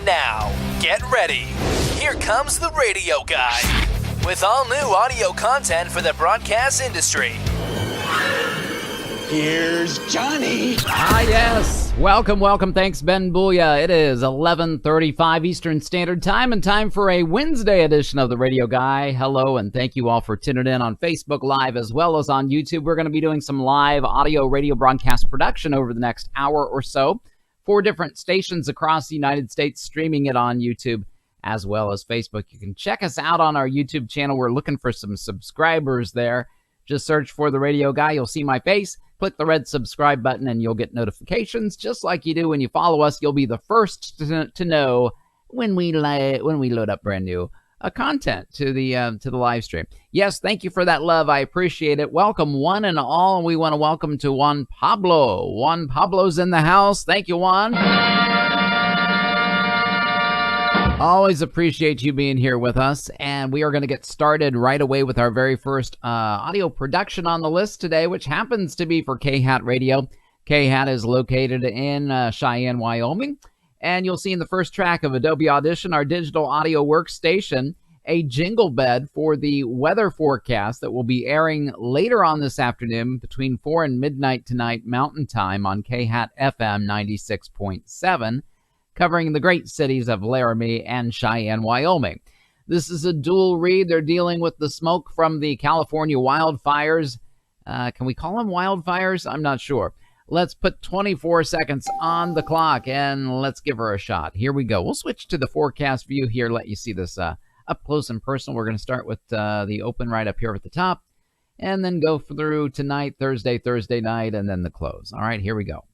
now, get ready. Here comes the Radio Guy with all new audio content for the broadcast industry. Here's Johnny. Yes. Welcome. Thanks, Ben Booyah. It is 11:35 Eastern Standard Time and time for a Wednesday edition of the Radio Guy. Hello, and thank you all for tuning in on Facebook Live as well as on YouTube. We're going to be doing some live audio radio broadcast production over the next hour or so. 4 different stations across the United States streaming it on YouTube as well as Facebook. You can check us out on our YouTube channel. We're looking for some subscribers there. Just search for the Radio Guy. You'll see my face. Click the red subscribe button and you'll get notifications just like you do when you follow us. You'll be the first to know when we load up brand new content to the live stream. Yes, thank you for that love. I appreciate it. Welcome one and all. We want to welcome to Juan Pablo. Juan Pablo's in the house. Thank you, Juan. Always appreciate you being here with us, and we are going to get started right away with our very first audio production on the list today, which happens to be for K-Hat Radio. K-Hat is located in Cheyenne, Wyoming, and you'll see in the first track of Adobe Audition, our digital audio workstation, a jingle bed for the weather forecast that will be airing later on this afternoon between 4 and midnight tonight Mountain Time on K-Hat FM 96.7. covering the great cities of Laramie and Cheyenne, Wyoming. This is a dual read. They're dealing with the smoke from the California wildfires. Can we call them wildfires? I'm not sure. Let's put 24 seconds on the clock, and let's give her a shot. Here we go. We'll switch to the forecast view here, let you see this up close and personal. We're going to start with the open right up here at the top, and then go through tonight, Thursday night, and then the close. All right, here we go.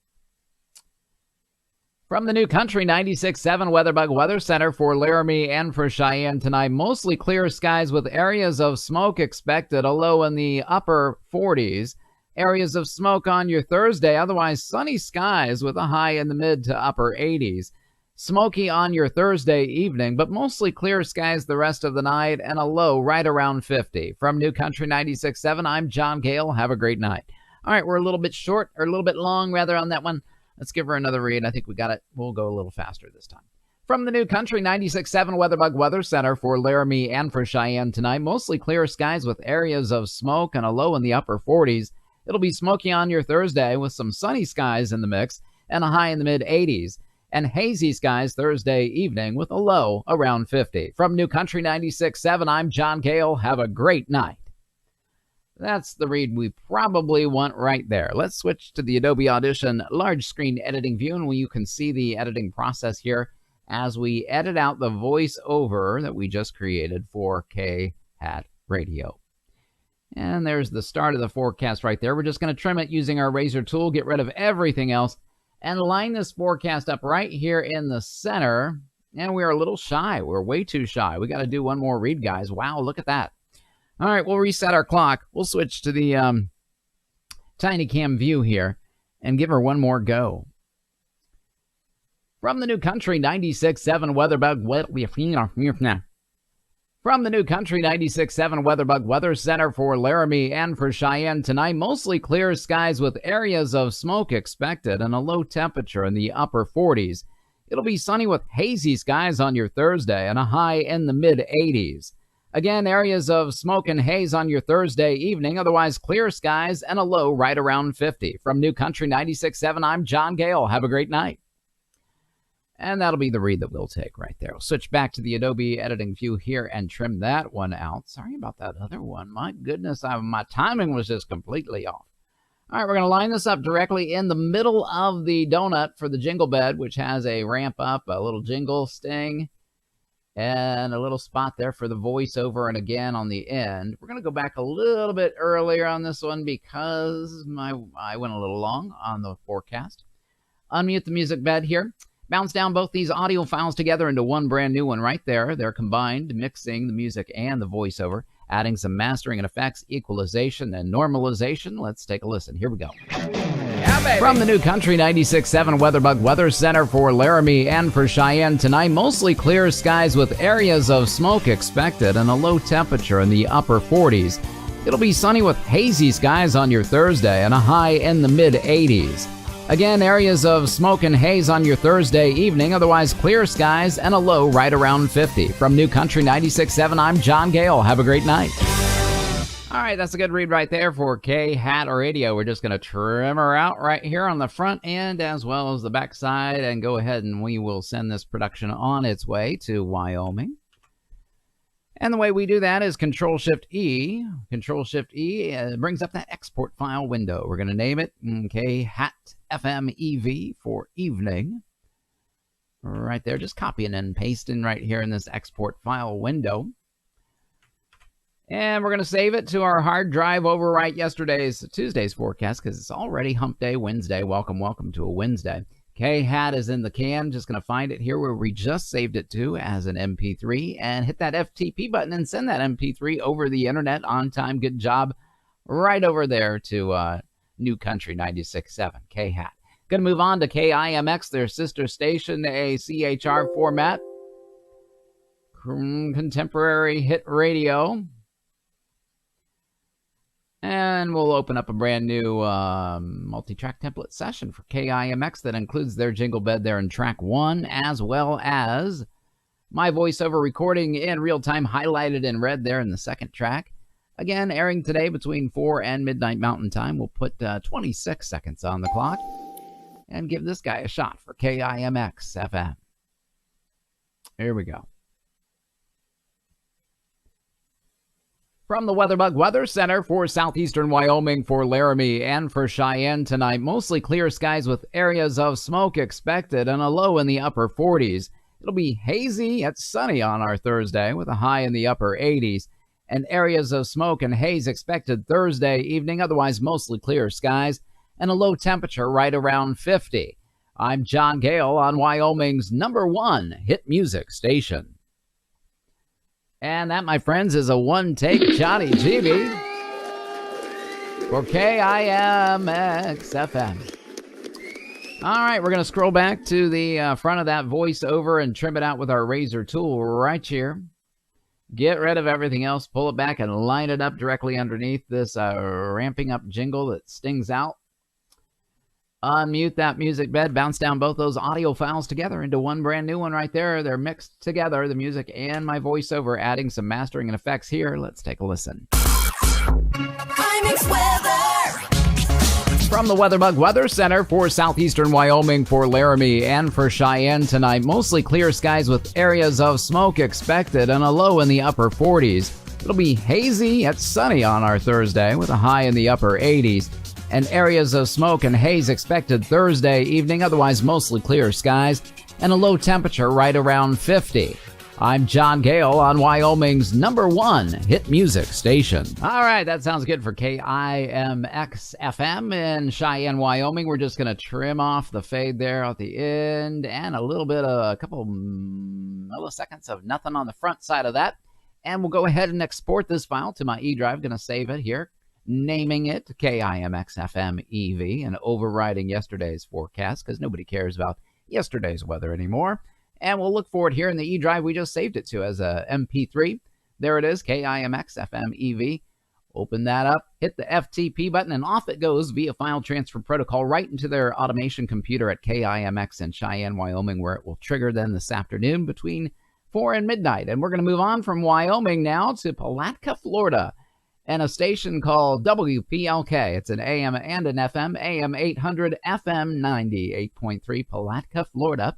From the New Country 96.7 WeatherBug Weather Center for Laramie and for Cheyenne tonight, mostly clear skies with areas of smoke expected, a low in the upper 40s. Areas of smoke on your Thursday, otherwise sunny skies with a high in the mid to upper 80s. Smoky on your Thursday evening, but mostly clear skies the rest of the night and a low right around 50. From New Country 96.7, I'm John Gale. Have a great night. All right, we're a little bit short, or a little bit long, rather, on that one. Let's give her another read. I think we got it. We'll go a little faster this time. From the New Country 96.7 WeatherBug Weather Center for Laramie and for Cheyenne tonight, mostly clear skies with areas of smoke and a low in the upper 40s. It'll be smoky on your Thursday with some sunny skies in the mix and a high in the mid-80s. And hazy skies Thursday evening with a low around 50. From New Country 96.7, I'm John Gale. Have a great night. That's the read we probably want right there. Let's switch to the Adobe Audition large screen editing view, and you can see the editing process here as we edit out the voiceover that we just created for K-Hat Radio. And there's the start of the forecast right there. We're just going to trim it using our razor tool, get rid of everything else, and line this forecast up right here in the center. And we're a little shy. We're way too shy. We got to do one more read, guys. Wow, look at that. All right, we'll reset our clock. We'll switch to the tiny cam view here and give her one more go. From the New Country 96.7 WeatherBug, from the New Country 96.7 WeatherBug Weather Center for Laramie and for Cheyenne tonight, mostly clear skies with areas of smoke expected and a low temperature in the upper 40s. It'll be sunny with hazy skies on your Thursday and a high in the mid-80s. Again, areas of smoke and haze on your Thursday evening, otherwise clear skies and a low right around 50. From New Country 96.7, I'm John Gale. Have a great night. And that'll be the read that we'll take right there. We'll switch back to the Adobe editing view here and trim that one out. Sorry about that other one. My goodness, my timing was just completely off. All right, we're going to line this up directly in the middle of the donut for the jingle bed, which has a ramp up, a little jingle sting, and a little spot there for the voiceover, and again on the end. We're going to go back a little bit earlier on this one because I went a little long on the forecast. Unmute the music bed here. Bounce down both these audio files together into one brand new one right there. They're combined, mixing the music and the voiceover, adding some mastering and effects, equalization, and normalization. Let's take a listen. Here we go. From the New Country 96.7 WeatherBug Weather Center for Laramie and for Cheyenne tonight, mostly clear skies with areas of smoke expected and a low temperature in the upper 40s. It'll be sunny with hazy skies on your Thursday and a high in the mid-80s. Again, areas of smoke and haze on your Thursday evening, otherwise clear skies and a low right around 50. From New Country 96.7, I'm John Gale. Have a great night. All right, that's a good read right there for K-Hat Radio. We're just going to trim her out right here on the front end as well as the back side and go ahead and we will send this production on its way to Wyoming. And the way we do that is Control-Shift-E. Control-Shift-E brings up that export file window. We're going to name it K-Hat FM-EV for evening. Right there, just copying and pasting right here in this export file window. And we're going to save it to our hard drive overwrite Tuesday's forecast because it's already Hump Day Wednesday. Welcome to a Wednesday. K-Hat is in the can. Just going to find it here where we just saved it to as an MP3 and hit that FTP button and send that MP3 over the internet on time. Good job. Right over there to New Country 96.7 K-Hat. Going to move on to KIMX, their sister station, a CHR format. Contemporary hit radio. And we'll open up a brand new multi-track template session for KIMX that includes their jingle bed there in track 1, as well as my voiceover recording in real time highlighted in red there in the second track. Again, airing today between 4 and midnight Mountain Time. We'll put 26 seconds on the clock and give this guy a shot for KIMX FM. Here we go. From the WeatherBug Weather Center for southeastern Wyoming, for Laramie, and for Cheyenne tonight, mostly clear skies with areas of smoke expected and a low in the upper 40s. It'll be hazy yet sunny on our Thursday with a high in the upper 80s, and areas of smoke and haze expected Thursday evening, otherwise mostly clear skies, and a low temperature right around 50. I'm John Gale on Wyoming's #1 hit music station. And that, my friends, is a one-take Johnny GB for KIMX FM. All right, we're going to scroll back to the front of that voiceover and trim it out with our razor tool right here. Get rid of everything else, pull it back, and line it up directly underneath this ramping up jingle that stings out. Unmute that music bed, bounce down both those audio files together into one brand new one right there. They're mixed together, the music and my voiceover, adding some mastering and effects here. Let's take a listen. KIMX weather. From the WeatherBug Weather Center for southeastern Wyoming, for Laramie, and for Cheyenne tonight, mostly clear skies with areas of smoke expected and a low in the upper 40s. It'll be hazy yet sunny on our Thursday with a high in the upper 80s. And areas of smoke and haze expected Thursday evening, otherwise mostly clear skies, and a low temperature right around 50. I'm John Gale on Wyoming's #1 hit music station. All right, that sounds good for KIMX-FM in Cheyenne, Wyoming. We're just going to trim off the fade there at the end and a couple milliseconds of nothing on the front side of that. And we'll go ahead and export this file to my E drive. Going to save it here, naming it KIMX-FM EV and overriding yesterday's forecast because nobody cares about yesterday's weather anymore. And we'll look for it here in the E drive we just saved it to as a MP3. There it is, KIMX-FM EV. Open that up, hit the FTP button, and off it goes via file transfer protocol right into their automation computer at KIMX in Cheyenne, Wyoming, where it will trigger then this afternoon between 4 and midnight. And we're going to move on from Wyoming now to Palatka, Florida, and a station called WPLK. It's an AM and an FM, AM 800, FM 98.3, Palatka, Florida.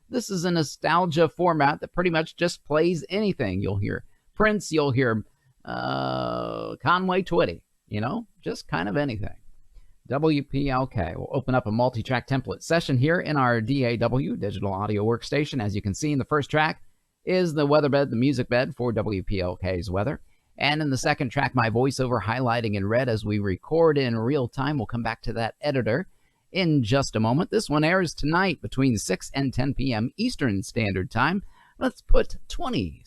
This is a nostalgia format that pretty much just plays anything. You'll hear Prince, you'll hear Conway Twitty, just kind of anything. WPLK. We'll open up a multi-track template session here in our DAW, Digital Audio Workstation. As you can see in the first track is the weather bed, the music bed for WPLK's weather. And in the second track, my voiceover highlighting in red as we record in real time. We'll come back to that editor in just a moment. This one airs tonight between 6 and 10 p.m. Eastern Standard Time. Let's put 30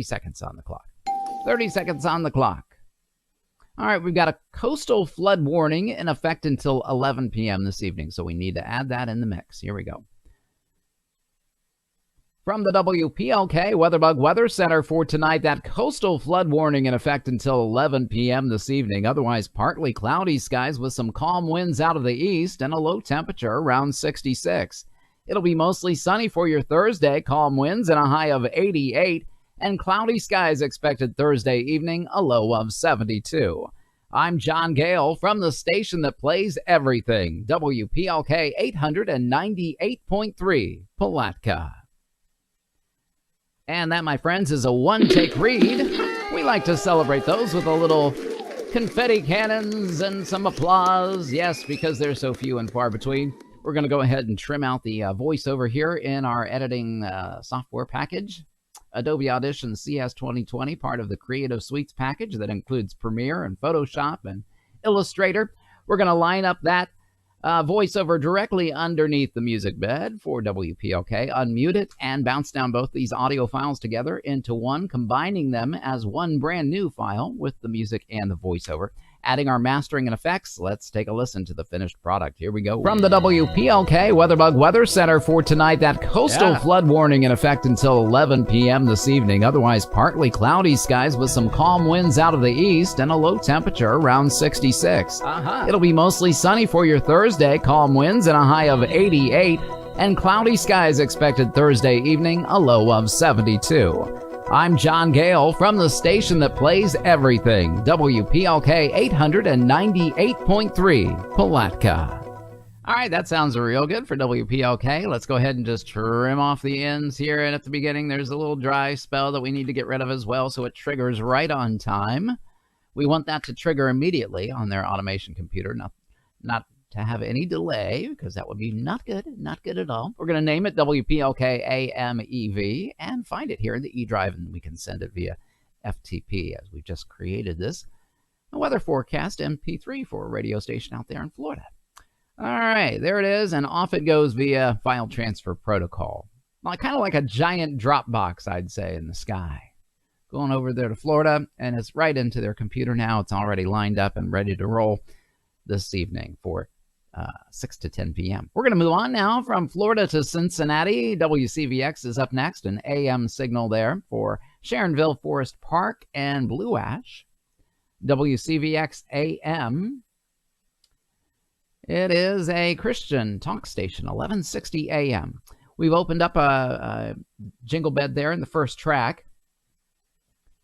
seconds on the clock. 30 seconds on the clock. All right, we've got a coastal flood warning in effect until 11 p.m. this evening, so we need to add that in the mix. Here we go. From the WPLK WeatherBug Weather Center for tonight, that coastal flood warning in effect until 11 p.m. this evening. Otherwise, partly cloudy skies with some calm winds out of the east and a low temperature around 66. It'll be mostly sunny for your Thursday, calm winds and a high of 88, and cloudy skies expected Thursday evening, a low of 72. I'm John Gale from the station that plays everything, WPLK 898.3, Palatka. And that, my friends, is a one-take read. We like to celebrate those with a little confetti cannons and some applause. Yes, because they're so few and far between. We're going to go ahead and trim out the voiceover here in our editing software package. Adobe Audition CS 2020, part of the Creative Suites package that includes Premiere and Photoshop and Illustrator. We're going to line up that voiceover directly underneath the music bed for WPLK, unmute it, and bounce down both these audio files together into one, combining them as one brand new file with the music and the voiceover. Adding our mastering and effects, let's take a listen to the finished product. Here we go. From the WPLK WeatherBug Weather Center for tonight, that coastal flood warning in effect until 11 p.m. this evening. Otherwise, partly cloudy skies with some calm winds out of the east and a low temperature around 66. It'll be mostly sunny for your Thursday, calm winds and a high of 88, and cloudy skies expected Thursday evening, a low of 72. I'm John Gale from the station that plays everything, WPLK 898.3, Palatka. All right, that sounds real good for WPLK. Let's go ahead and just trim off the ends here. And at the beginning, there's a little dry spell that we need to get rid of as well, so it triggers right on time. We want that to trigger immediately on their automation computer, not to have any delay, because that would be not good at all. We're going to name it WPLK AMEV and find it here in the E drive, and we can send it via FTP as we just created this. A weather forecast MP3 for a radio station out there in Florida. All right, there it is, and off it goes via file transfer protocol. Kind of like a giant Dropbox, I'd say, in the sky. Going over there to Florida, and it's right into their computer now. It's already lined up and ready to roll this evening for 6 to 10 p.m. We're going to move on now from Florida to Cincinnati. WCVX is up next, an AM signal there for Sharonville, Forest Park, and Blue Ash. WCVX AM. It is a Christian talk station, 1160 AM. We've opened up a jingle bed there in the first track.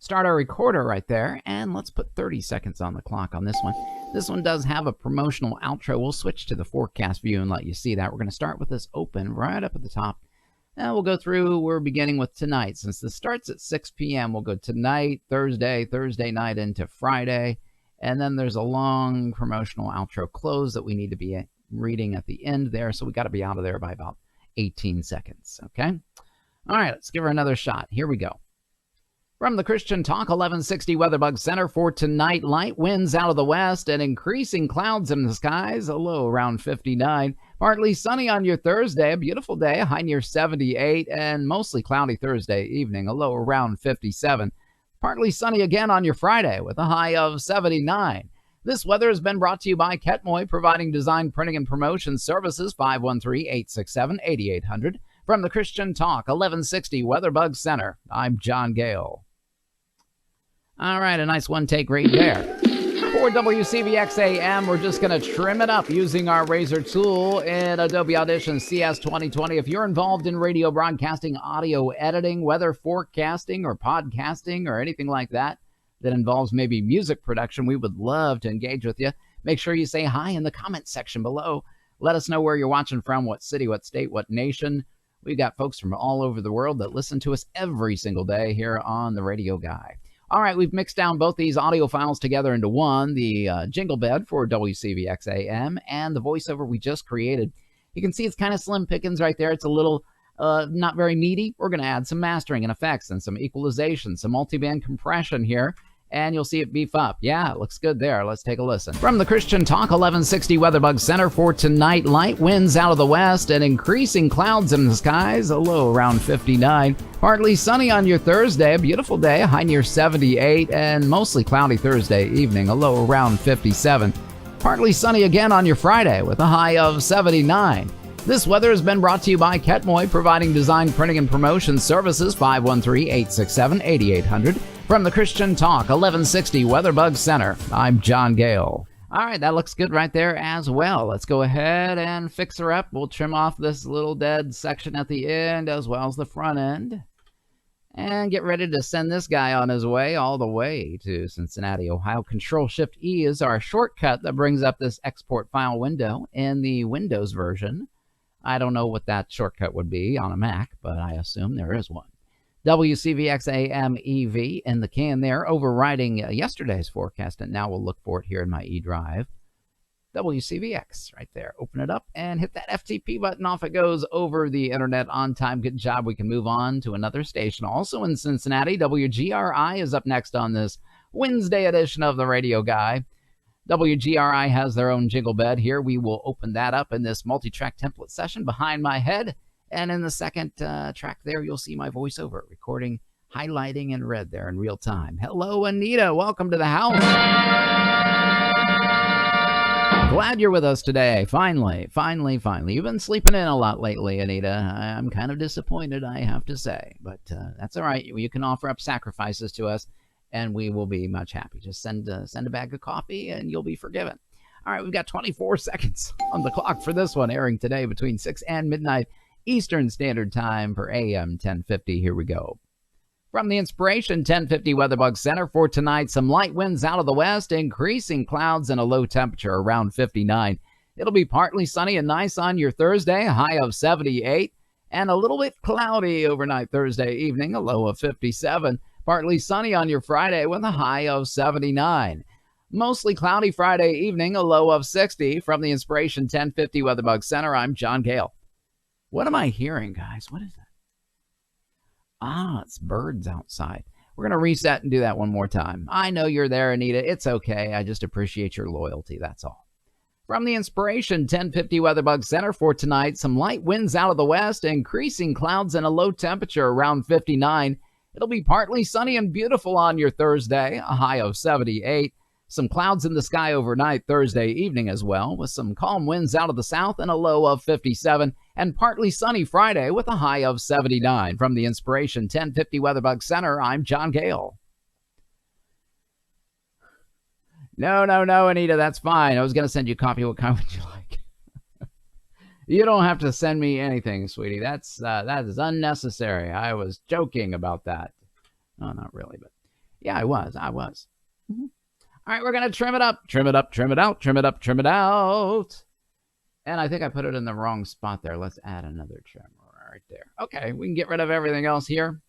Start our recorder right there, and let's put 30 seconds on the clock on this one. This one does have a promotional outro. We'll switch to the forecast view and let you see that. We're going to start with this open right up at the top. And we'll go through, we're beginning with tonight. Since this starts at 6 p.m., we'll go tonight, Thursday night into Friday. And then there's a long promotional outro close that we need to be reading at the end there. So we got to be out of there by about 18 seconds. Okay? All right, let's give her another shot. Here we go. From the Christian Talk 1160 Weatherbug Center for tonight, light winds out of the west and increasing clouds in the skies, a low around 59. Partly sunny on your Thursday, a beautiful day, a high near 78, and mostly cloudy Thursday evening, a low around 57. Partly sunny again on your Friday with a high of 79. This weather has been brought to you by Ketmoy, providing design, printing, and promotion services, 513-867-8800. From the Christian Talk 1160 Weatherbug Center, I'm John Gale. All right, a nice one-take right there. For WCVX-AM, we're just going to trim it up using our razor tool in Adobe Audition CS 2020. If you're involved in radio broadcasting, audio editing, weather forecasting, or podcasting, or anything like that that involves maybe music production, we would love to engage with you. Make sure you say hi in the comments section below. Let us know where you're watching from, what city, what state, what nation. We've got folks from all over the world that listen to us every single day here on The Radio Guy. All right, we've mixed down both these audio files together into one, the jingle bed for WCVX-AM and the voiceover we just created. You can see it's kind of slim pickings right there. It's a little not very meaty. We're going to add some mastering and effects and some equalization, some multiband compression here, and you'll see it beef up. Yeah, it looks good there. Let's take a listen. From the Christian Talk 1160 Weatherbug Center for tonight, light winds out of the west and increasing clouds in the skies, a low around 59. Partly sunny on your Thursday, a beautiful day, a high near 78, and mostly cloudy Thursday evening, a low around 57. Partly sunny again on your Friday with a high of 79. This weather has been brought to you by Ketmoy, providing design, printing, and promotion services, 513-867-8800. From the Christian Talk 1160 Weatherbug Center, I'm John Gale. All right, that looks good right there as well. Let's go ahead and fix her up. We'll trim off this little dead section at the end as well as the front end. And get ready to send this guy on his way all the way to Cincinnati, Ohio. Control-Shift-E is our shortcut that brings up this export file window in the Windows version. I don't know what that shortcut would be on a Mac, but I assume there is one. WCVX-AM EV in the can there, overriding yesterday's forecast, and now we'll look for it here in my eDrive. WCVX right there. Open it up and hit that FTP button. Off it goes over the internet on time. Good job. We can move on to another station. Also in Cincinnati, WGRI is up next on this Wednesday edition of The Radio Guy. WGRI has their own jingle bed here. We will open that up in this multi-track template session behind my head. And in the second track there, you'll see my voiceover recording, highlighting in red there in real time. Hello, Anita. Welcome to the house. Glad you're with us today. Finally. You've been sleeping in a lot lately, Anita. I'm kind of disappointed, I have to say. But that's all right. You can offer up sacrifices to us, and we will be much happy. Just send a bag of coffee, and you'll be forgiven. All right, we've got 24 seconds on the clock for this one, airing today between 6 and midnight Eastern Standard Time for AM 1050. Here we go. From the Inspiration 1050 Weatherbug Center for tonight, some light winds out of the west, increasing clouds and a low temperature around 59. It'll be partly sunny and nice on your Thursday, a high of 78, and a little bit cloudy overnight Thursday evening, a low of 57. Partly sunny on your Friday with a high of 79. Mostly cloudy Friday evening, a low of 60. From the Inspiration 1050 Weatherbug Center, I'm John Gale. What am I hearing, guys? What is that? Ah, it's birds outside. We're going to reset and do that one more time. I know you're there, Anita. It's okay. I just appreciate your loyalty. That's all. From the Inspiration 1050 Weatherbug Center for tonight, some light winds out of the west, increasing clouds and a low temperature around 59. It'll be partly sunny and beautiful on your Thursday, a high of 78. Some clouds in the sky overnight Thursday evening as well, with some calm winds out of the south and a low of 57, and partly sunny Friday with a high of 79. From the Inspiration 1050 Weatherbug Center, I'm John Gale. No, Anita, that's fine. I was going to send you a copy. What kind would you like? You don't have to send me anything, sweetie. That is unnecessary. I was joking about that. No, not really, but yeah, I was. Mm-hmm. All right, we're going to trim it up, trim it out. And I think I put it in the wrong spot there. Let's add another trim right there. Okay, we can get rid of everything else here.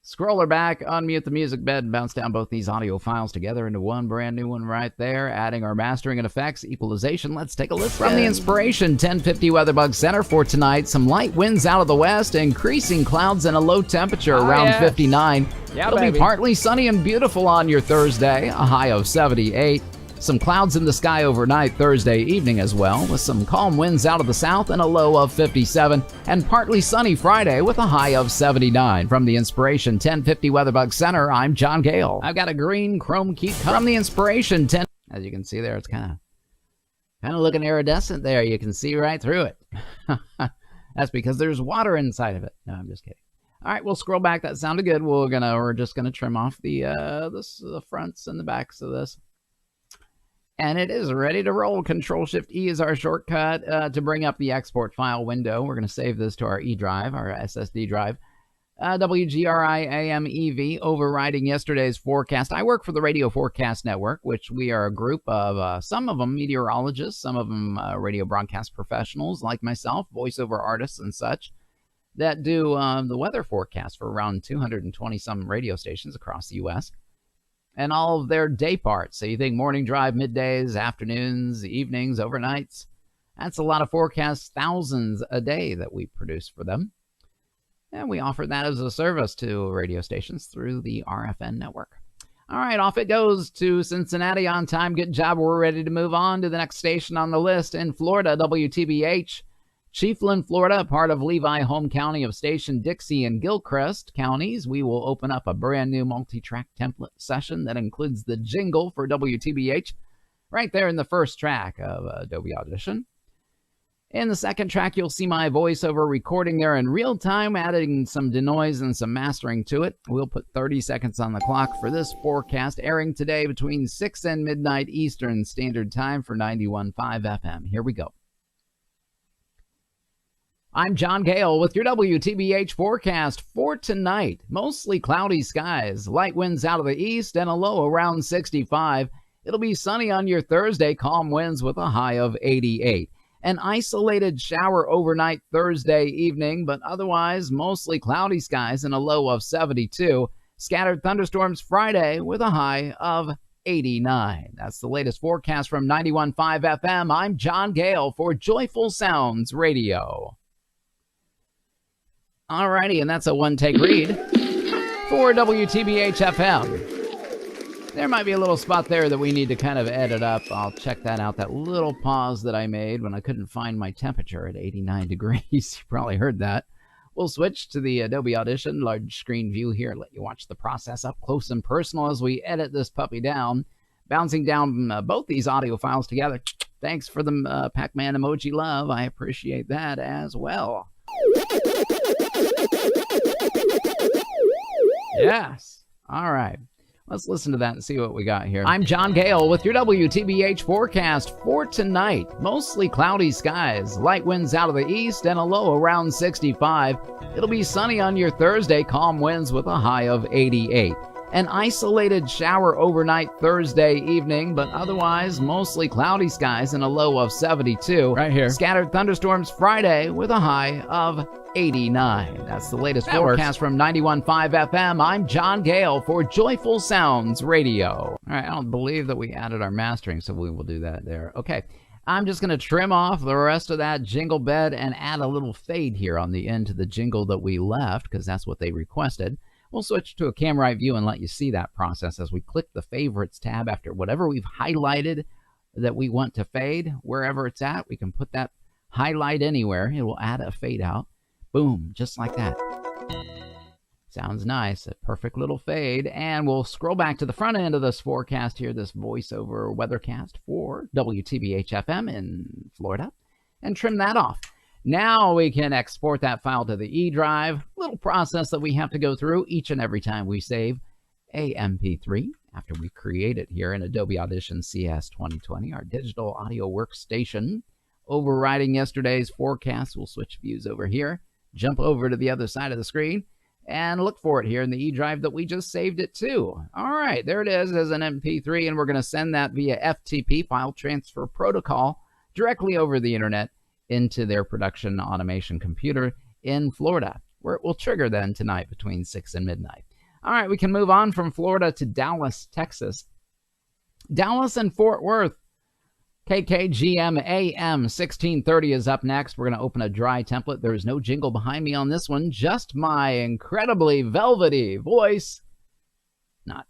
Scroller back, unmute the music bed, and bounce down both these audio files together into one brand new one right there, adding our mastering and effects, equalization. Let's take a listen. From the Inspiration 1050 Weatherbug Center for tonight, some light winds out of the west, increasing clouds and a low temperature around 59. It'll be partly sunny and beautiful on your Thursday, a high of 78. Some clouds in the sky overnight Thursday evening as well, with some calm winds out of the south and a low of 57, and partly sunny Friday with a high of 79. From the Inspiration 1050 Weatherbug Center, I'm John Gale. I've got a green chrome key from the Inspiration 10. As you can see there, it's kind of looking iridescent there. You can see right through it. That's because there's water inside of it. No, I'm just kidding. All right, we'll scroll back. That sounded good. We're just gonna trim off the fronts and the backs of this. And it is ready to roll. Control-Shift-E is our shortcut to bring up the export file window. We're going to save this to our E drive, our SSD drive. WGRI-AM-EV, overriding yesterday's forecast. I work for the Radio Forecast Network, which we are a group of, some of them meteorologists, some of them radio broadcast professionals like myself, voiceover artists and such, that do the weather forecast for around 220-some radio stations across the U.S., and all of their day parts. So you think morning drive, middays, afternoons, evenings, overnights. That's a lot of forecasts, thousands a day that we produce for them. And we offer that as a service to radio stations through the RFN network. All right, off it goes to Cincinnati on time. Good job. We're ready to move on to the next station on the list in Florida, WTBH. Chiefland, Florida, part of Levi, home county of Station Dixie and Gilchrist counties. We will open up a brand new multi-track template session that includes the jingle for WTBH right there in the first track of Adobe Audition. In the second track, you'll see my voiceover recording there in real time, adding some denoise and some mastering to it. We'll put 30 seconds on the clock for this forecast, airing today between 6 and midnight Eastern Standard Time for 91.5 FM. Here we go. I'm John Gale with your WTBH forecast for tonight. Mostly cloudy skies, light winds out of the east, and a low around 65. It'll be sunny on your Thursday, calm winds with a high of 88. An isolated shower overnight Thursday evening, but otherwise mostly cloudy skies and a low of 72. Scattered thunderstorms Friday with a high of 89. That's the latest forecast from 91.5 FM. I'm John Gale for Joyful Sounds Radio. Alrighty, and that's a one-take read for WTBH FM. There might be a little spot there that we need to kind of edit up. I'll check that out, that little pause that I made when I couldn't find my temperature at 89 degrees. You probably heard that. We'll switch to the Adobe Audition large screen view here, let you watch the process up close and personal as we edit this puppy down, bouncing down both these audio files together. Thanks for the Pac-Man emoji love. I appreciate that as well. Yes. All right. Let's listen to that and see what we got here. I'm John Gale with your WTBH forecast for tonight. Mostly cloudy skies, light winds out of the east, and a low around 65. It'll be sunny on your Thursday, calm winds with a high of 88. An isolated shower overnight Thursday evening, but otherwise mostly cloudy skies and a low of 72. Right here. Scattered thunderstorms Friday with a high of 89. That's the latest forecast from 91.5 FM. I'm John Gale for Joyful Sounds Radio. All right, I don't believe that we added our mastering, so we will do that there. Okay, I'm just going to trim off the rest of that jingle bed and add a little fade here on the end to the jingle that we left, because that's what they requested. We'll switch to a camera view and let you see that process as we click the favorites tab after whatever we've highlighted that we want to fade. Wherever it's at, we can put that highlight anywhere. It will add a fade out. Boom, just like that. Sounds nice. A perfect little fade. And we'll scroll back to the front end of this forecast here, this voiceover weathercast for WTBH FM in Florida, and trim that off. Now we can export that file to the E drive. Little process that we have to go through each and every time we save a MP3 after we create it here in Adobe Audition CS 2020, our digital audio workstation. Overriding yesterday's forecast, we'll switch views over here, jump over to the other side of the screen, and look for it here in the E drive that we just saved it to. All right, there it is as an MP3, and we're going to send that via FTP, file transfer protocol, directly over the internet into their production automation computer in Florida, where it will trigger then tonight between 6 and midnight. All right, we can move on from Florida to Dallas, Texas. Dallas and Fort Worth. KKGM AM 1630 is up next. We're going to open a dry template. There is no jingle behind me on this one, just my incredibly velvety voice. Not.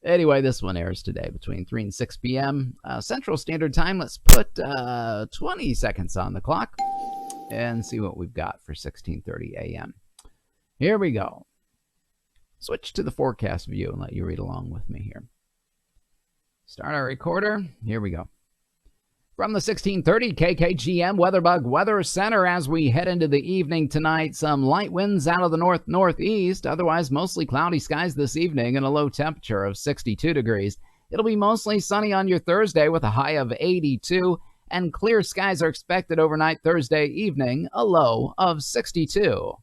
Anyway, this one airs today between 3 and 6 p.m. Central Standard Time. Let's put 20 seconds on the clock and see what we've got for 1630 a.m. Here we go. Switch to the forecast view and let you read along with me here. Start our recorder. Here we go. From the 1630 KKGM WeatherBug Weather Center, as we head into the evening tonight, some light winds out of the north-northeast, otherwise mostly cloudy skies this evening and a low temperature of 62 degrees. It'll be mostly sunny on your Thursday with a high of 82, and clear skies are expected overnight Thursday evening, a low of 62. All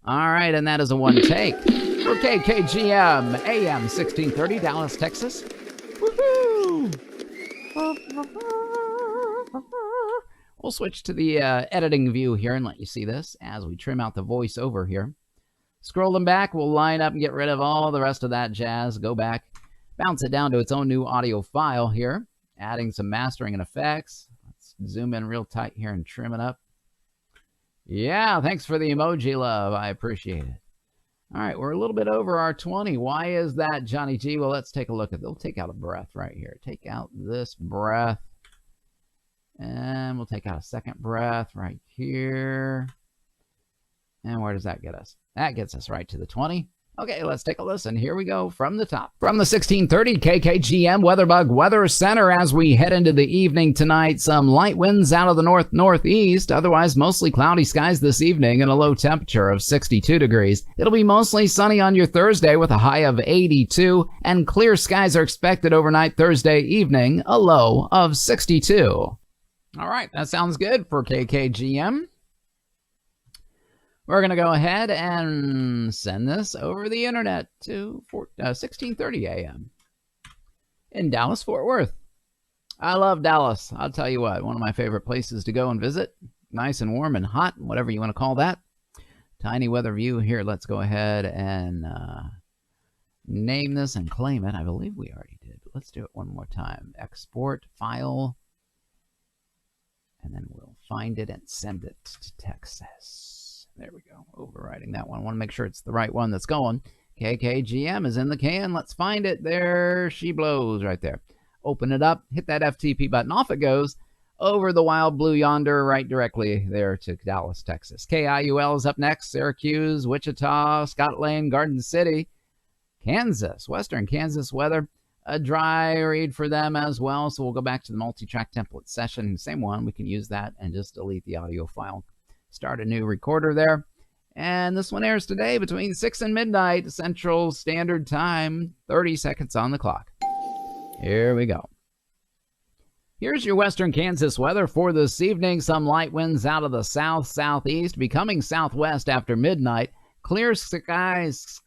right, and that is a one take for KKGM AM 1630 Dallas, Texas. Woohoo! We'll switch to the editing view here and let you see this as we trim out the voiceover here. Scrolling back, we'll line up and get rid of all the rest of that jazz. Go back, bounce it down to its own new audio file here, adding some mastering and effects. Let's zoom in real tight here and trim it up. Yeah, thanks for the emoji love. I appreciate it. All right, we're a little bit over our 20. Why is that, Johnny G? Well, let's take a look at it. We'll take out a breath right here. Take out this breath. And we'll take out a second breath right here. And where does that get us? That gets us right to the 20. Okay, let's take a listen. Here we go from the top. From the 1630 KKGM WeatherBug Weather Center, as we head into the evening tonight, some light winds out of the north-northeast, otherwise mostly cloudy skies this evening and a low temperature of 62 degrees. It'll be mostly sunny on your Thursday with a high of 82, and clear skies are expected overnight Thursday evening, a low of 62. All right, that sounds good for KKGM. We're going to go ahead and send this over the internet to 1630 a.m. in Dallas, Fort Worth. I love Dallas. I'll tell you what, one of my favorite places to go and visit. Nice and warm and hot, whatever you want to call that. Tiny weather view here. Let's go ahead and name this and claim it. I believe we already did. But let's do it one more time. Export file. And then we'll find it and send it to Texas. There we go. Overriding that one. I want to make sure it's the right one that's going. KKGM is in the can. Let's find it. There she blows right there. Open it up. Hit that FTP button. Off it goes. Over the wild blue yonder, right directly there to Dallas, Texas. KIUL is up next. Syracuse, Wichita, Scott Lane, Garden City, Kansas, Western Kansas weather. A dry read for them as well. So we'll go back to the multi-track template session. Same one. We can use that and just delete the audio file. Start a new recorder there. And this one airs today between 6 and midnight Central Standard Time. 30 seconds on the clock. Here we go. Here's your Western Kansas weather for this evening. Some light winds out of the south-southeast, becoming southwest after midnight. Clear skies.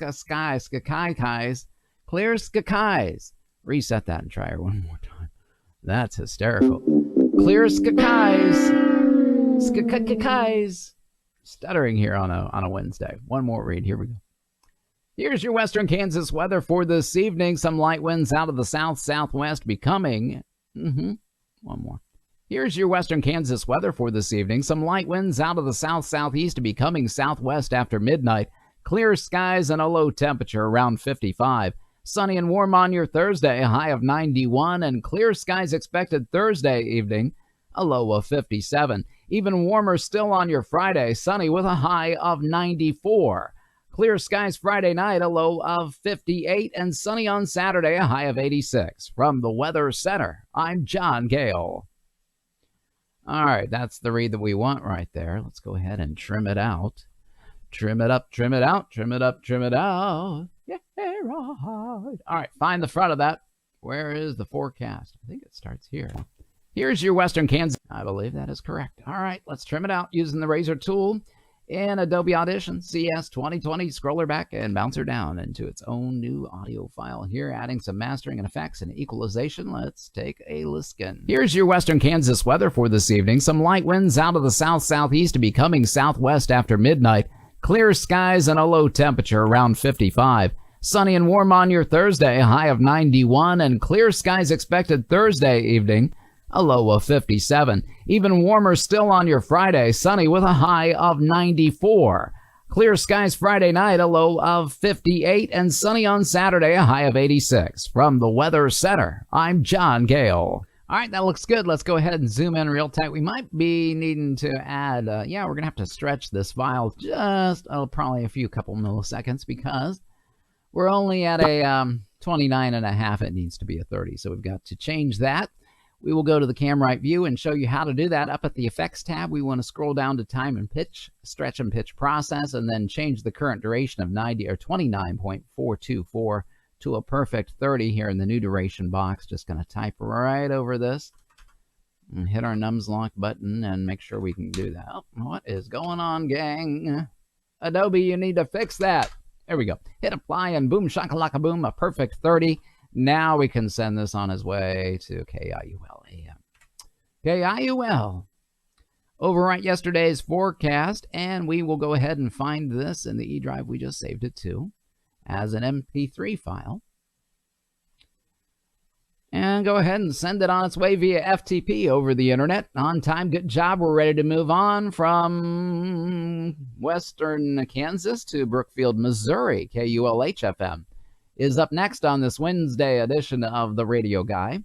Clear skies. Reset that and try it one more time. That's hysterical. Clear skies. Skies. Stuttering here on a Wednesday. One more read. Here we go. Here's your Western Kansas weather for this evening. Some light winds out of the south-southwest becoming... One more. Here's your Western Kansas weather for this evening. Some light winds out of the south-southeast becoming southwest after midnight. Clear skies and a low temperature around 55. Sunny and warm on your Thursday, a high of 91, and clear skies expected Thursday evening, a low of 57. Even warmer still on your Friday, sunny with a high of 94. Clear skies Friday night, a low of 58, and sunny on Saturday, a high of 86. From the Weather Center, I'm John Gale. All right, that's the read that we want right there. Let's go ahead and trim it out. Trim it up, trim it out, trim it up, trim it out. Yeah, right. All right, find the front of that. Where is the forecast? I think it starts here. Here's your Western Kansas. I believe that is correct. All right, let's trim it out using the razor tool. in Adobe Audition CS 2020. Scroll her back and bounce her down into its own new audio file here, adding some mastering and effects and equalization. Let's take a listen. Here's your Western Kansas weather for this evening. Some light winds out of the south-southeast becoming southwest after midnight. Clear skies and a low temperature around 55. Sunny and warm on your Thursday, a high of 91, and clear skies expected Thursday evening, a low of 57. Even warmer still on your Friday, sunny with a high of 94. Clear skies Friday night, a low of 58, and sunny on Saturday, a high of 86. From the Weather Center, I'm John Gale. All right, that looks good. Let's go ahead and zoom in real tight. We might be needing to add, we're going to have to stretch this file just probably a couple milliseconds because we're only at a 29 and a half. It needs to be a 30, so we've got to change that. We will go to the cam right view and show you how to do that. Up at the effects tab, we want to scroll down to time and pitch, stretch and pitch process, and then change the current duration of 90 or 29.424 to a perfect 30 here in the new duration box. Just going to type right over this and hit our nums lock button and make sure we can do that. Oh, what is going on, gang? Adobe, you need to fix that. There we go. Hit apply and boom, shakalaka boom, a perfect 30. Now we can send this on his way to KIUL AM. KIUL. Overwrite yesterday's forecast, and we will go ahead and find this in the E drive we just saved it to as an MP3 file. And go ahead and send it on its way via FTP over the internet. On time, good job. We're ready to move on from Western Kansas to Brookfield, Missouri. KULH-FM is up next on this Wednesday edition of The Radio Guy.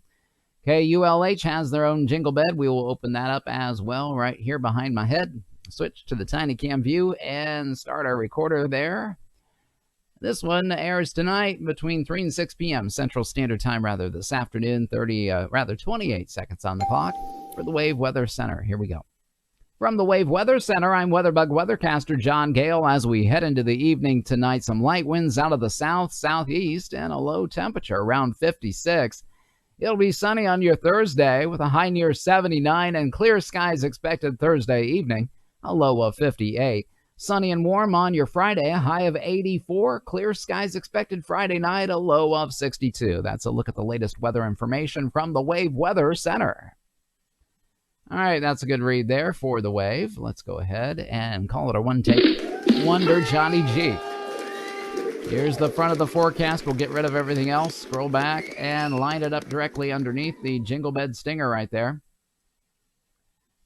KULH has their own jingle bed. We will open that up as well right here behind my head. Switch to the tiny cam view and start our recorder there. This one airs tonight between 3 and 6 p.m. Central Standard Time, this afternoon. 28 seconds on the clock for the Wave Weather Center. Here we go. From the Wave Weather Center, I'm WeatherBug weathercaster John Gale. As we head into the evening tonight, some light winds out of the south-southeast and a low temperature around 56. It'll be sunny on your Thursday with a high near 79 and clear skies expected Thursday evening, a low of 58. Sunny and warm on your Friday, a high of 84. Clear skies expected Friday night, a low of 62. That's a look at the latest weather information from the Wave Weather Center. All right, that's a good read there for the Wave. Let's go ahead and call it a one-take wonder, Johnny G. Here's the front of the forecast. We'll get rid of everything else. Scroll back and line it up directly underneath the jingle bed stinger right there.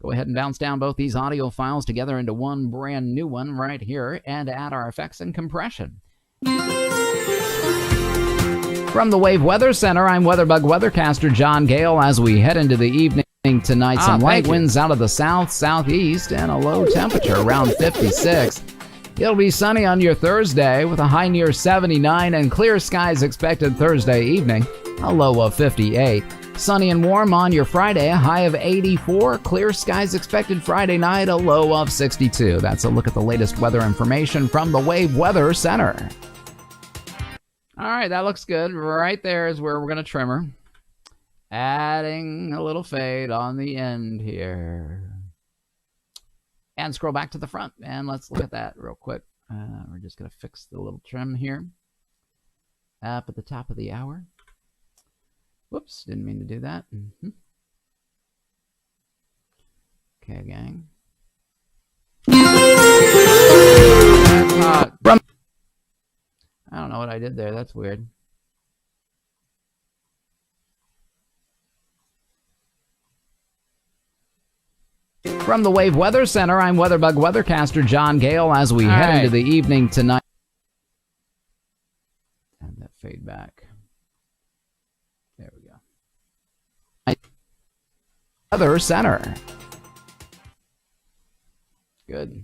Go ahead and bounce down both these audio files together into one brand new one right here and add our effects and compression. From the Wave Weather Center, I'm WeatherBug weathercaster John Gale. As we head into the evening tonight, some light winds out of the south-southeast and a low temperature around 56. It'll be sunny on your Thursday with a high near 79 and clear skies expected Thursday evening, a low of 58. Sunny and warm on your Friday, a high of 84. Clear skies expected Friday night, a low of 62. That's a look at the latest weather information from the Wave Weather Center. All right, that looks good. Right there is where we're going to trim her. Adding a little fade on the end here. And scroll back to the front, and let's look at that real quick. We're just going to fix the little trim here. Up at the top of the hour. Whoops, didn't mean to do that. Okay, gang. That's hot. I don't know what I did there. That's weird. From the Wave Weather Center, I'm WeatherBug weathercaster John Gale. As we head into the evening tonight. And that fade back. There we go. Weather Center. Good.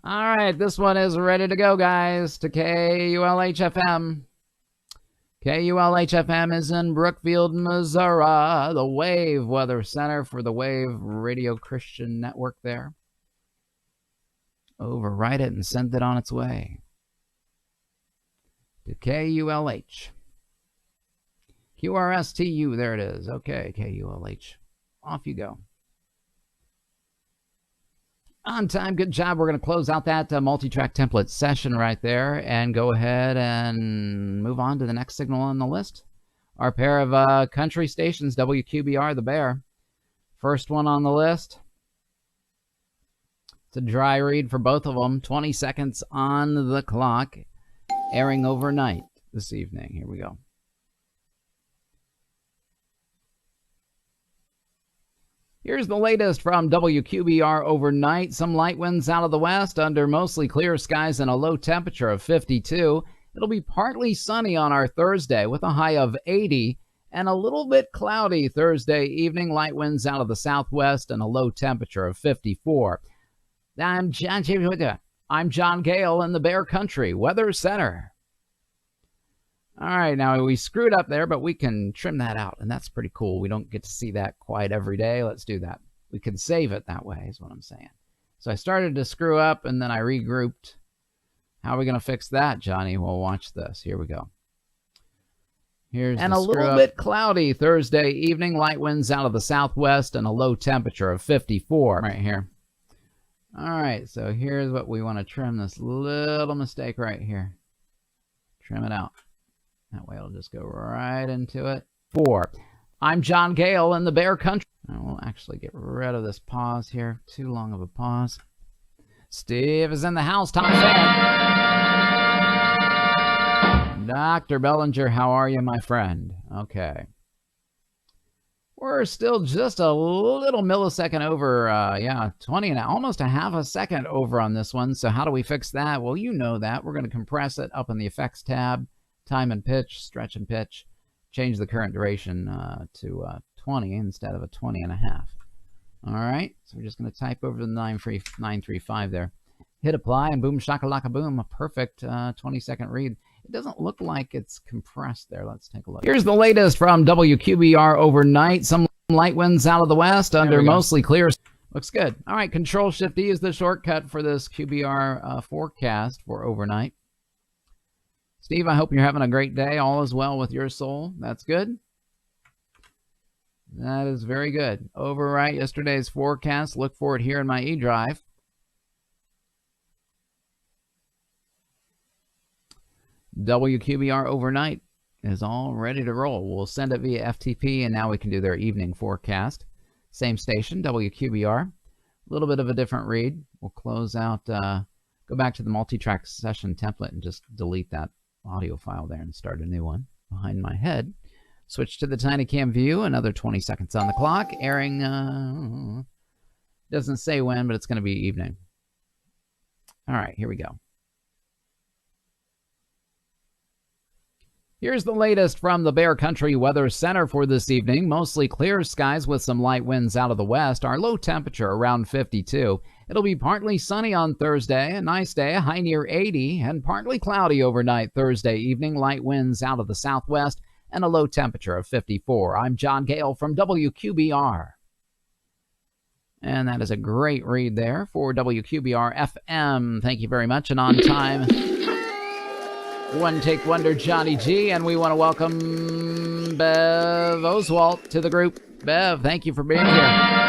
All right, this one is ready to go, guys, to KULH-FM. KULH-FM is in Brookfield, Missouri, the Wave Weather Center for the Wave Radio Christian Network there. Overwrite it and send it on its way to KULH. QRSTU, there it is. Okay, KULH. Off you go. On time, good job. We're going to close out that multi-track template session right there and go ahead and move on to the next signal on the list. Our pair of country stations, WQBR, The Bear. First one on the list. It's a dry read for both of them. 20 seconds on the clock. Airing overnight this evening. Here we go. Here's the latest from WQBR overnight. Some light winds out of the west under mostly clear skies and a low temperature of 52. It'll be partly sunny on our Thursday with a high of 80 and a little bit cloudy Thursday evening. Light winds out of the southwest and a low temperature of 54. I'm John Gale in the Bear Country Weather Center. All right, now we screwed up there, but we can trim that out, and that's pretty cool. We don't get to see that quite every day. Let's do that. We can save it that way is what I'm saying. So I started to screw up, and then I regrouped. How are we going to fix that, Johnny? Well, watch this. Here we go. Here's and a little bit cloudy Thursday evening. Light winds out of the southwest and a low temperature of 54 right here. All right, so here's what we want to trim this little mistake right here. Trim it out. That way it'll just go right into it. 4. I'm John Gale in the Bear Country. I will actually get rid of this pause here. Too long of a pause. Steve is in the house. Tom fan. Dr. Bellinger, how are you, my friend? Okay. We're still just a little millisecond over, 20 and almost a half a second over on this one. So how do we fix that? Well, you know that. We're going to compress it up in the effects tab. Time and pitch, stretch and pitch, change the current duration to 20 instead of a 20 and a half. All right, so we're just going to type over the 935 there. Hit apply and boom, shakalaka boom, a perfect 20-second read. It doesn't look like it's compressed there. Let's take a look. Here's the latest from WQBR overnight. Some light winds out of the west under mostly clear. Looks good. All right, Control-Shift-E is the shortcut for this QBR forecast for overnight. Steve, I hope you're having a great day. All is well with your soul. That's good. That is very good. Overwrite yesterday's forecast. Look for it here in my eDrive. WQBR overnight is all ready to roll. We'll send it via FTP, and now we can do their evening forecast. Same station, WQBR. A little bit of a different read. We'll close out, go back to the multi-track session template and just delete that audio file there and start a new one behind my head. Switch to the Tinycam view. Another 20 seconds on the clock. Airing, doesn't say when, but it's going to be evening. All right, here we go. Here's the latest from the Bear Country Weather Center for this evening. Mostly clear skies with some light winds out of the west. Our low temperature around 52. It'll be partly sunny on Thursday, a nice day, a high near 80, and partly cloudy overnight Thursday evening. Light winds out of the southwest and a low temperature of 54. I'm John Gale from WQBR. And that is a great read there for WQBR FM. Thank you very much. And on time, One Take Wonder Johnny G. And we want to welcome Bev Oswalt to the group. Bev, thank you for being here.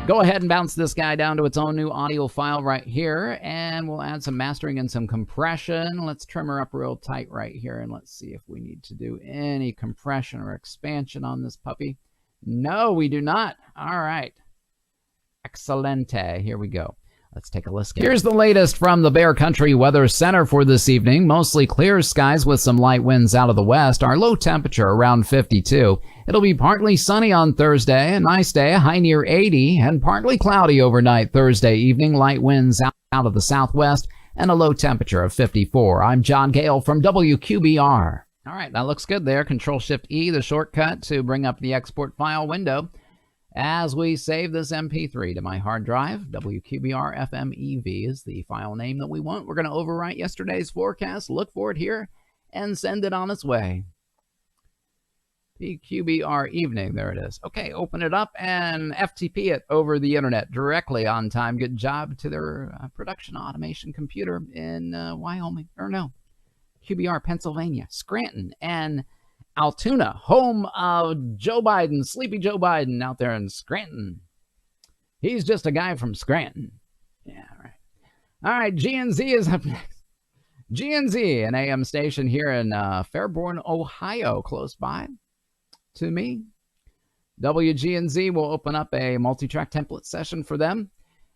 Go ahead and bounce this guy down to its own new audio file right here, and we'll add some mastering and some compression. Let's trim her up real tight right here, and let's see if we need to do any compression or expansion on this puppy. No, we do not. All right. Excelente. Here we go. Let's take a listen. Here's the latest from the Bear Country Weather Center for this evening. Mostly clear skies with some light winds out of the west. Our low temperature around 52. It'll be partly sunny on Thursday, a nice day, a high near 80, and partly cloudy overnight Thursday evening. Light winds out of the southwest and a low temperature of 54. I'm John Gale from WQBR. All right, that looks good there. Control-Shift-E, the shortcut to bring up the export file window. As we save this MP3 to my hard drive, WQBR FM EV is the file name that we want. We're going to overwrite yesterday's forecast, look for it here, and send it on its way. PQBR evening, there it is. Okay, open it up and FTP it over the internet directly on time. Good job to their production automation computer in Wyoming, or no, QBR, Pennsylvania, Scranton, and Altoona, home of Joe Biden, Sleepy Joe Biden out there in Scranton. He's just a guy from Scranton. Yeah, right. All right, GNZ is up next. GNZ, an AM station here in Fairborn, Ohio, close by to me. WGNZ will open up a multi-track template session for them.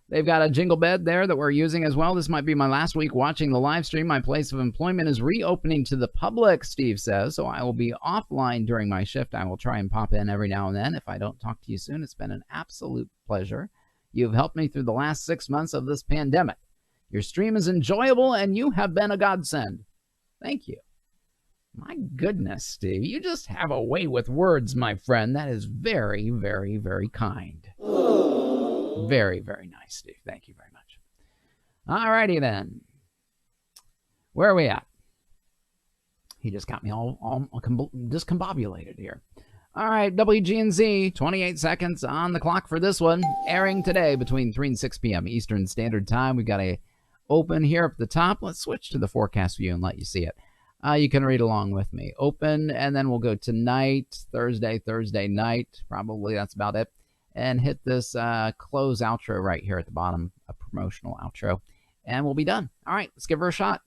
They've got a jingle bed there that we're using as well. This might be my last week watching the live stream. My place of employment is reopening to the public, Steve says, so I will be offline during my shift. I will try and pop in every now and then. If I don't talk to you soon, it's been an absolute pleasure. You've helped me through the last 6 months of this pandemic. Your stream is enjoyable, and you have been a godsend. Thank you. My goodness, Steve, you just have a way with words, my friend. That is very, very, very kind. Very, very nice, Steve. Thank you very much. All righty then. Where are we at? He just got me all discombobulated here. All right, WGNZ, 28 seconds on the clock for this one. Airing today between 3 and 6 p.m. Eastern Standard Time. We've got a open here up at the top. Let's switch to the forecast view and let you see it. You can read along with me. Open, and then we'll go tonight, Thursday night. Probably that's about it. And hit this close outro right here at the bottom, a promotional outro. And we'll be done. All right, let's give her a shot.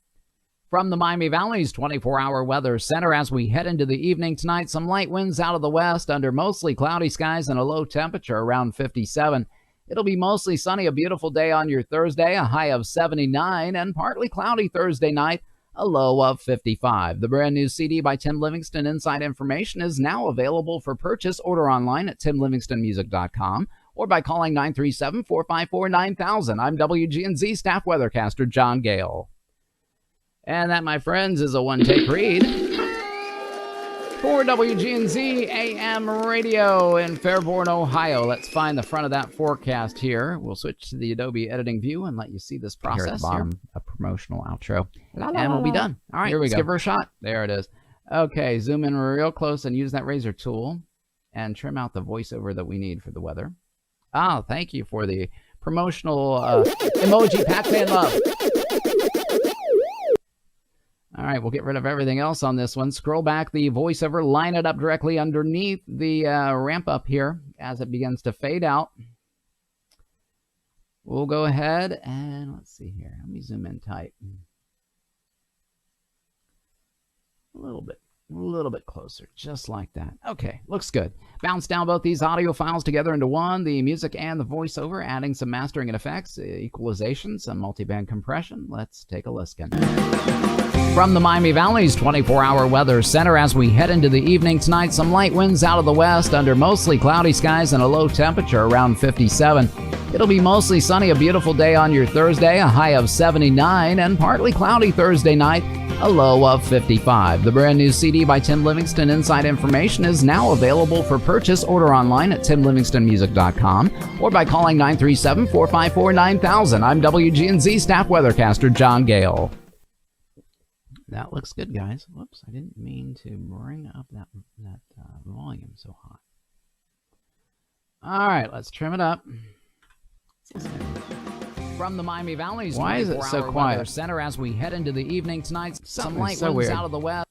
From the Miami Valley's 24-hour weather center, as we head into the evening tonight, some light winds out of the west under mostly cloudy skies and a low temperature around 57. It'll be mostly sunny, a beautiful day on your Thursday, a high of 79, and partly cloudy Thursday night, a low of 55. The brand new CD by Tim Livingston, Inside Information, is now available for purchase. Order online at timlivingstonmusic.com or by calling 937-454-9000. I'm WGNZ staff weathercaster John Gale. And that, my friends, is a one-take read for WGNZ AM Radio in Fairborn, Ohio. Let's find the front of that forecast here. We'll switch to the Adobe editing view and let you see this process here at the bottom, a promotional outro. And we'll be done. All right, let's give her a shot. There it is. Okay, zoom in real close and use that razor tool and trim out the voiceover that we need for the weather. Oh, thank you for the promotional emoji, Pac-Man love. All right, we'll get rid of everything else on this one. Scroll back the voiceover, line it up directly underneath the ramp up here as it begins to fade out. We'll go ahead and let's see here. Let me zoom in tight. A little bit closer, just like that. Okay, looks good. Bounce down both these audio files together into one, the music and the voiceover, adding some mastering and effects, equalization, some multiband compression. Let's take a listen. From the Miami Valley's 24-hour weather center, as we head into the evening tonight, some light winds out of the west under mostly cloudy skies and a low temperature around 57. It'll be mostly sunny, a beautiful day on your Thursday, a high of 79, and partly cloudy Thursday night, a low of 55. The brand new CD by Tim Livingston, Inside Information, is now available for purchase. Order online at timlivingstonmusic.com or by calling 937-454-9000. I'm WGNZ staff weathercaster John Gale. That looks good, guys. Whoops, I didn't mean to bring up that volume so high. All right, let's trim it up. From the Miami Valley's, why is it so quiet? Center, as we head into the evening tonight, some light winds out of the west.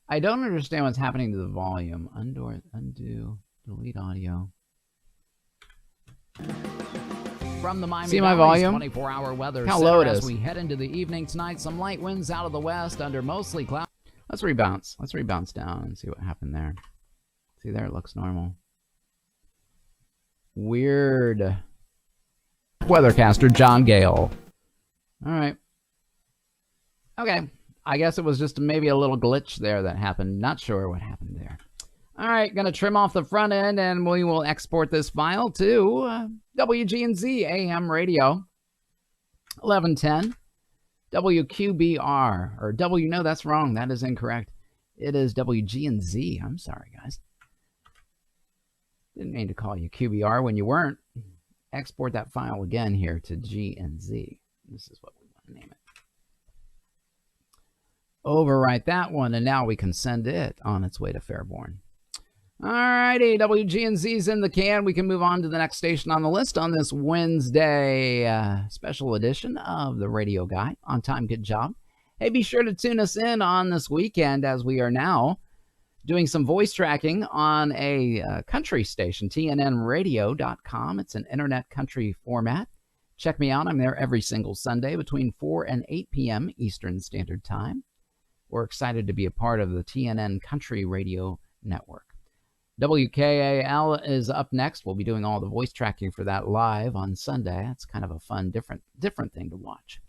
I don't understand what's happening to the volume. Undo, delete audio. From the Miami Valley's 24-hour weather How low it center, is. as we head into the evening tonight, some light winds out of the west under mostly cloud. Let's rebounce. Let's rebounce down and see what happened there. See there, it looks normal. Weird. Weathercaster John Gale. All right. Okay. I guess it was just maybe a little glitch there that happened. Not sure what happened there. All right. Going to trim off the front end and we will export this file to WGNZ AM Radio 1110 WQBR. Or W. No, that's wrong. That is incorrect. It is WGNZ. I'm sorry, guys. Didn't mean to call you QBR when you weren't. Export that file again here to GNZ. This is what we want to name it. Overwrite that one, and now we can send it on its way to Fairborn. Alrighty, WGNZ's in the can. We can move on to the next station on the list on this Wednesday special edition of The Radio Guy. On time, good job. Hey, be sure to tune us in on this weekend as we are now Doing some voice tracking on a country station, tnnradio.com. It's an internet country format. Check me out. I'm there every single Sunday between 4 and 8 p.m. Eastern Standard Time. We're excited to be a part of the TNN Country Radio Network. WKAL is up next. We'll be doing all the voice tracking for that live on Sunday. It's kind of a fun, different thing to watch.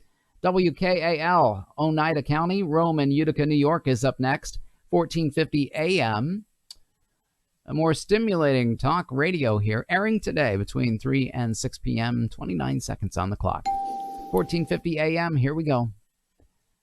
WKAL, Oneida County, Rome and Utica, New York is up next. 1450 AM. A more stimulating talk radio here, airing today between 3 and 6 p.m., 29 seconds on the clock. 1450 AM, here we go.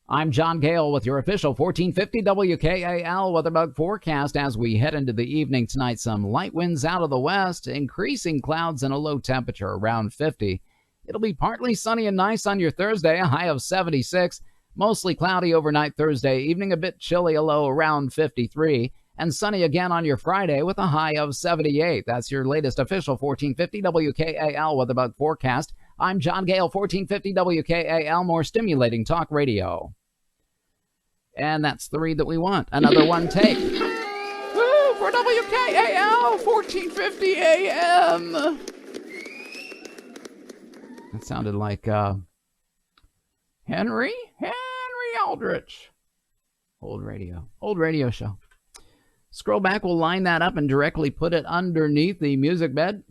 I'm John Gale with your official 1450 WKAL weather bug forecast as we head into the evening tonight. Some light winds out of the west, increasing clouds and a low temperature around 50. It'll be partly sunny and nice on your Thursday, a high of 76. Mostly cloudy overnight Thursday evening, a bit chilly, a low around 53. And sunny again on your Friday with a high of 78. That's your latest official 1450 WKAL weather bug forecast. I'm John Gale, 1450 WKAL, more stimulating talk radio. And that's the read that we want. Another one take. Woo, for WKAL, 1450 AM. That sounded like Henry Aldrich. Old radio show. Scroll back, we'll line that up and directly put it underneath the music bed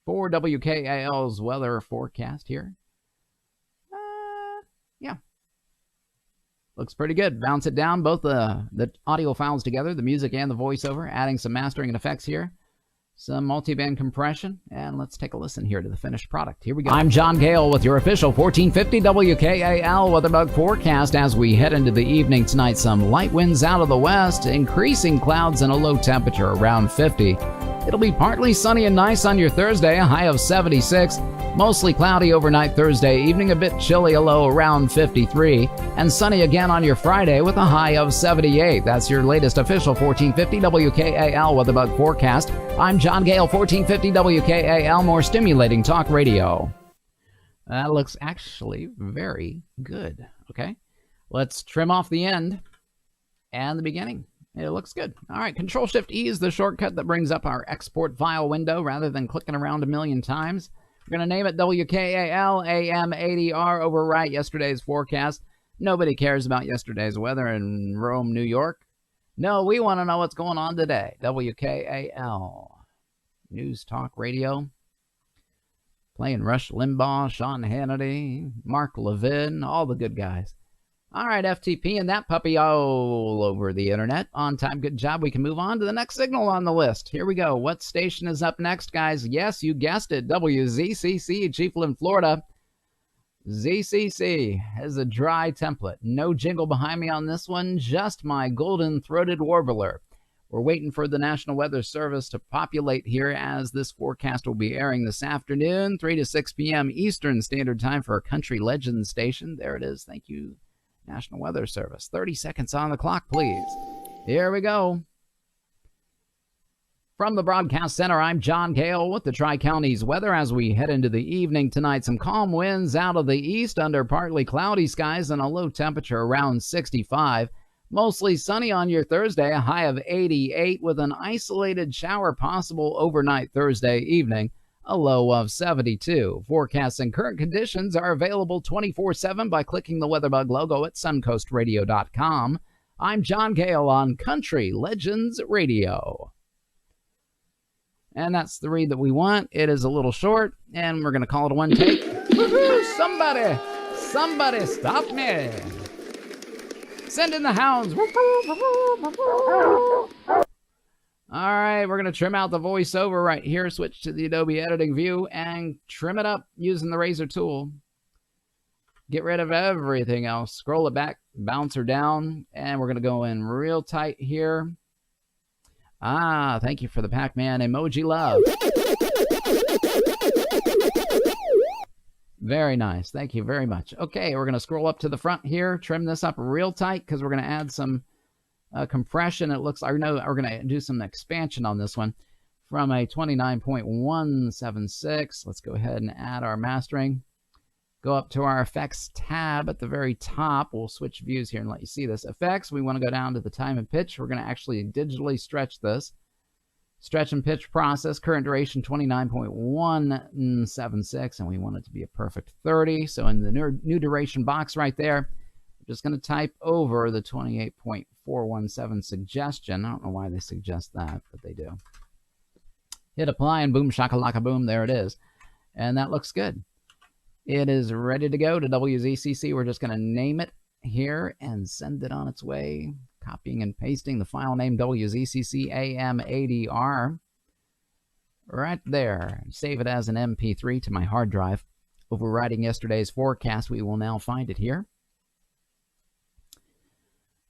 for WKAL's weather forecast here. Yeah. Looks pretty good. Bounce it down, both the audio files together, the music and the voiceover, adding some mastering and effects here. Some multi-band compression, and let's take a listen here to the finished product. Here we go. I'm John Gale with your official 1450 WKAL weather bug forecast as we head into the evening tonight. Some light winds out of the west, increasing clouds and a low temperature around 50. It'll be partly sunny and nice on your Thursday, a high of 76. Mostly cloudy overnight Thursday evening, a bit chilly, a low around 53. And sunny again on your Friday with a high of 78. That's your latest official 1450 WKAL weather bug forecast. I'm John Gale, 1450 WKAL, more stimulating talk radio. That looks actually very good. Okay, let's trim off the end and the beginning. It looks good. All right, Control-Shift-E is the shortcut that brings up our export file window rather than clicking around a million times. We're going to name it WKAL AM80R, overwrite yesterday's forecast. Nobody cares about yesterday's weather in Rome, New York. No, we want to know what's going on today. WKAL. News Talk Radio. Playing Rush Limbaugh, Sean Hannity, Mark Levin, all the good guys. All right, FTP and that puppy all over the internet. On time, good job. We can move on to the next signal on the list. Here we go. What station is up next, guys? Yes, you guessed it. WZCC, Chiefland, Florida. ZCC has a dry template. No jingle behind me on this one, just my golden-throated warbler. We're waiting for the National Weather Service to populate here as this forecast will be airing this afternoon, 3 to 6 p.m. Eastern Standard Time for a Country Legends station. There it is. Thank you, National Weather Service. 30 seconds on the clock, please. Here we go. From the Broadcast Center, I'm John Gale with the Tri-Counties weather as we head into the evening tonight. Some calm winds out of the east under partly cloudy skies and a low temperature around 65. Mostly sunny on your Thursday, a high of 88 with an isolated shower possible overnight Thursday evening, a low of 72. Forecasts and current conditions are available 24/7 by clicking the WeatherBug logo at suncoastradio.com. I'm John Gale on Country Legends Radio. And that's the read that we want. It is a little short, and we're going to call it a one take. Woohoo! Somebody stop me. Send in the hounds. All right, we're going to trim out the voiceover right here, switch to the Adobe editing view, and trim it up using the razor tool. Get rid of everything else. Scroll it back, bounce her down, and we're going to go in real tight here. Ah, thank you for the Pac-Man emoji love. Very nice. Thank you very much. Okay, we're going to scroll up to the front here, trim this up real tight because we're going to add some compression. It looks like we're going to do some expansion on this one from a 29.176. Let's go ahead and add our mastering. Go up to our effects tab at the very top. We'll switch views here and let you see this. Effects, we want to go down to the time and pitch. We're going to actually digitally stretch this. Stretch and pitch process, current duration 29.176, and we want it to be a perfect 30. So in the new duration box right there, we're just going to type over the 28.417 suggestion. I don't know why they suggest that, but they do. Hit apply and boom, shakalaka boom, there it is. And that looks good. It is ready to go to WZCC. We're just going to name it here and send it on its way. Copying and pasting the file name WZCC AM80R right there. Save it as an MP3 to my hard drive. Overriding yesterday's forecast, we will now find it here.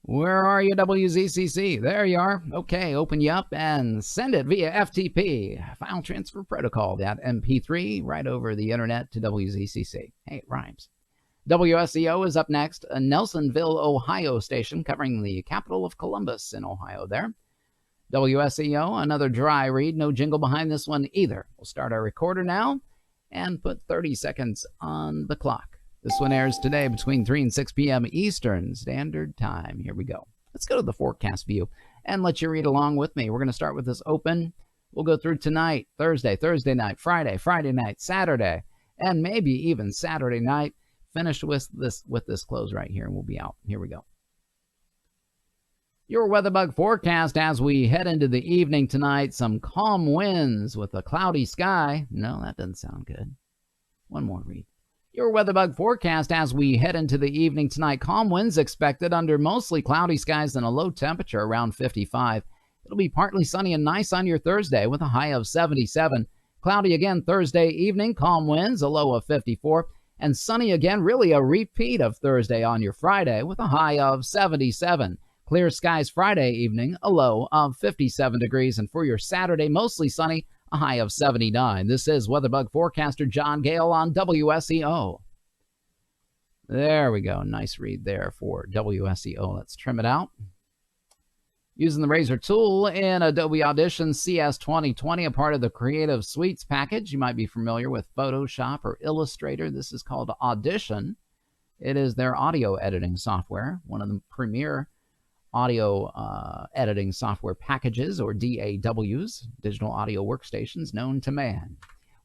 Where are you, WZCC? There you are. Okay, open you up and send it via FTP, File Transfer Protocol, that MP3 right over the internet to WZCC. Hey, it rhymes. WSEO is up next, a Nelsonville, Ohio station covering the capital of Columbus in Ohio there. WSEO, another dry read, no jingle behind this one either. We'll start our recorder now and put 30 seconds on the clock. This one airs today between 3 and 6 p.m. Eastern Standard Time. Here we go. Let's go to the forecast view and let you read along with me. We're going to start with this open. We'll go through tonight, Thursday night, Friday night, Saturday, and maybe even Saturday night. Finish with this close right here, and we'll be out. Here we go. Your WeatherBug forecast as we head into the evening tonight. Some calm winds with a cloudy sky. No, that doesn't sound good. One more read. Your WeatherBug forecast as we head into the evening tonight. Calm winds expected under mostly cloudy skies and a low temperature around 55. It'll be partly sunny and nice on your Thursday with a high of 77. Cloudy again Thursday evening. Calm winds, a low of 54. And sunny again, really a repeat of Thursday on your Friday with a high of 77. Clear skies Friday evening, a low of 57 degrees. And for your Saturday, mostly sunny, a high of 79. This is WeatherBug forecaster John Gale on WSEO. There we go. Nice read there for WSEO. Let's trim it out. Using the Razor tool in Adobe Audition CS 2020, a part of the Creative Suites package. You might be familiar with Photoshop or Illustrator. This is called Audition. It is their audio editing software, one of the premier audio editing software packages, or DAWs, digital audio workstations known to man.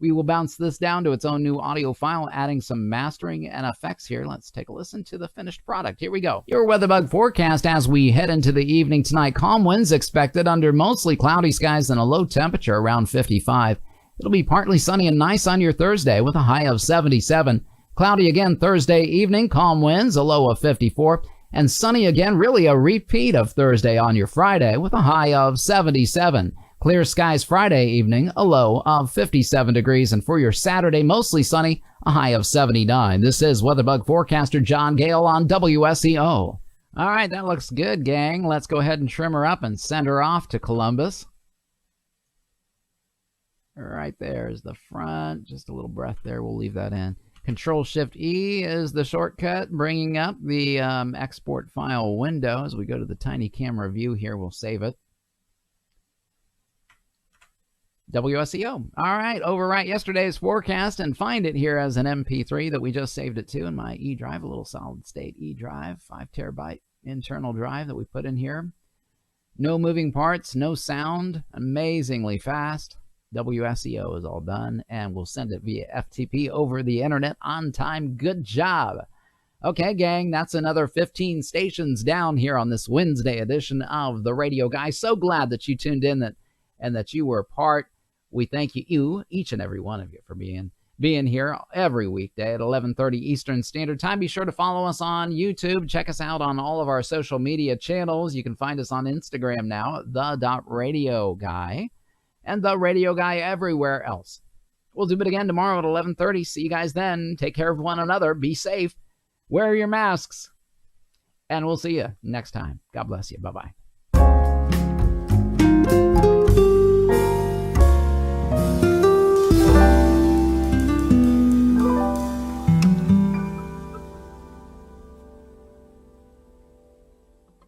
We will bounce this down to its own new audio file, adding some mastering and effects here. Let's take a listen to the finished product. Here we go. Your WeatherBug forecast as we head into the evening tonight. Calm winds expected under mostly cloudy skies and a low temperature around 55. It'll be partly sunny and nice on your Thursday with a high of 77. Cloudy again Thursday evening. Calm winds, a low of 54. And sunny again, really a repeat of Thursday on your Friday with a high of 77. Clear skies Friday evening, a low of 57 degrees. And for your Saturday, mostly sunny, a high of 79. This is WeatherBug forecaster John Gale on WSEO. All right, that looks good, gang. Let's go ahead and trim her up and send her off to Columbus. Right there is the front. Just a little breath there. We'll leave that in. Control-Shift-E is the shortcut, bringing up the export file window. As we go to the tiny camera view here, we'll save it. WSEO. All right, overwrite yesterday's forecast and find it here as an MP3 that we just saved it to in my E drive, a little solid-state E drive, 5 terabyte internal drive that we put in here. No moving parts, no sound, amazingly fast. WSEO is all done, and we'll send it via FTP over the internet on time. Good job. Okay, gang, that's another 15 stations down here on this Wednesday edition of The Radio Guy. So glad that you tuned in and that you were a part. We thank you, each and every one of you, for being here every weekday at 11:30 Eastern Standard Time. Be sure to follow us on YouTube. Check us out on all of our social media channels. You can find us on Instagram now, the.radio guy. And The Radio Guy everywhere else. We'll do it again tomorrow at 11:30. See you guys then. Take care of one another. Be safe. Wear your masks. And we'll see you next time. God bless you. Bye-bye.